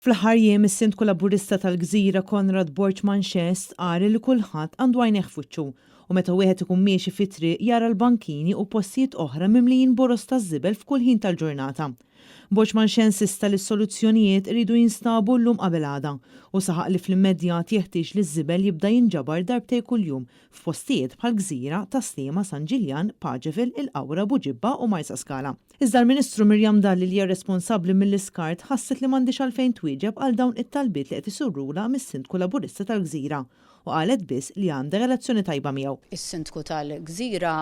Fl-aħħar jiem is-Sindku Laburista tal-Gżira Konrad Borchman Xest qari li kulħadd għandu għajnejh f'wiċċu u meta wieħed ikun miexi fit-triq jara l-bankini u postijiet oħra mimlijin boros ta' żibel f'kull ħin tal-ġurnata. Borchman Xest insista li s-soluzzjonijiet iridu jinstabu llum qabel għada u saħaq li fl-immedjat jeħtieġ li żibel jibda jinġabar darbtej kuljum f'postijiet bħal Gżira, Taslima, San Ġiljan, Paġevil, Il-Qawra, Buġibba u Marsa Skala. Iżda l-Ministru Mirjam Dalli li hija responsabbli mill-iskart ħasset li m'għandix għalfejn twieġeb għal dawn it-talbiet li qed isurrula mis-Sindku Laburista tal-Gżira u qalet biss li għandha relazzjoni tajba miegħu. Is-Sindku tal-Gżira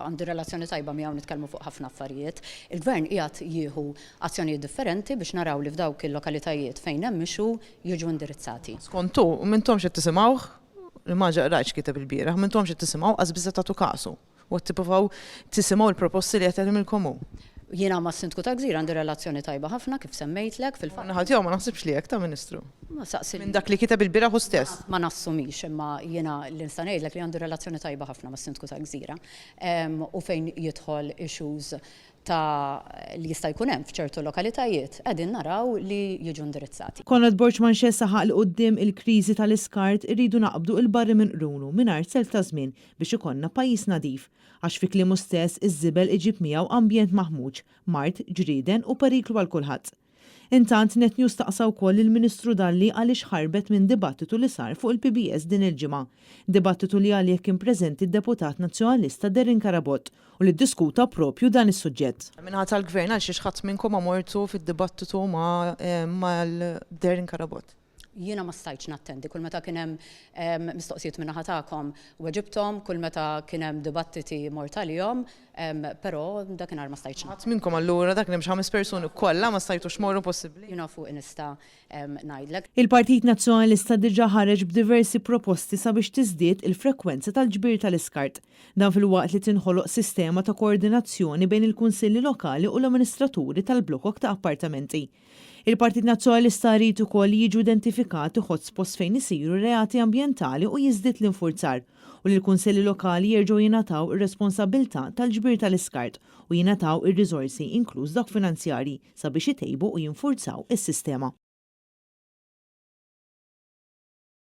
għandu relazzjoni tajba miegħu nitkellmu fuq ħafna affarijiet. Il-Gvern qiegħed jieħu azzjonijiet differenti biex naraw li f'dawk il-lokalitajiet fejn hemm ixu jiġu indirizzati. Skontu, m'intomx qed tisimgħuh, ma ġaqrajtx kiteb il-bieraħ, m'intomx qed tisimgħu qas biżgħet tagħtu kasu u tippruvaw tisimgħu l-proposti li qed jagħmilkomu. Jiena ma' Sindku ta' Gżira għandi relazzjoni tajba ħafna kif semmejtlek fil-fatt. Naħat ma naħsibx li hekk ta' Ministru. Minn dak li kiteb il-bieraħ hu stess. Ma nassumix, imma jiena l-insta ngħidlek li għandu relazzjoni tajba ħafna ma' Sindku ta' Gżira u fejn jidħol issues ta' li jista' jkun hemm f'ċertu lokalitajiet qegħdin naraw li jiġu indirizzati. Konrad Borchman Xest saħaq li quddiem il-kriżi tal-iskart iridu naqbdu il-barri minn qrunu mingħajr self ta' żmien biex ikollna pajjiż nadif għax fi kliemu stess iż-żibel iġib miegħu ambjent maħmuġ, mart, ġrieden u periklu għal kulħadd. Intant Net News taqsa wkoll il-Ministru Dalli għaliex ħarbet minn dibattitu li sar fuq il-PBS din il-ġimgħa. Dibattitu li għalih kien preżenti d-Deputat Nazzjonalista Derin Karabot u li ddiskuta propju dan is-suġġett. Minħat tal-Gvern għal xi ħadd minnkom amortu fid-dibattitu mal-Derin Karabot. Jiena ma stajtx nattendi, kull meta kien hemm mistoqsijiet min-naħa tagħkom weġibthom, kull meta kien hemm dibattiti mort għalihom, però dakinhar ma stajtx. Ħadd minnkom allura dak hemm 5 persuni kollha ma stajtux morru possibbli. Jiena fuq nista' ngħidlek. Il-Partit Nazzjonalista diġà ħareġ b'diversi proposti sabiex tiżdied il-frekwenza tal-ġbir tal-iskart. Dan fil-waqt li tinħoloq sistema ta' koordinazzjoni bejn il-kunsilli lokali u l-amministraturi tal-blokok ta' appartamenti. Il-Partit Nazzjonalista rrid ukoll jiġu identifikati hotspots fejn isiru reati ambjentali u jiżdied l-infurzar u li l-kunsilli lokali jerġgħu jingħataw ir-responsabbiltà tal-ġbir tal-iskart u jingħataw ir-riżorsi inkluż dak finanzjarji sabiex itejbu u jinfurzaw is-sistema.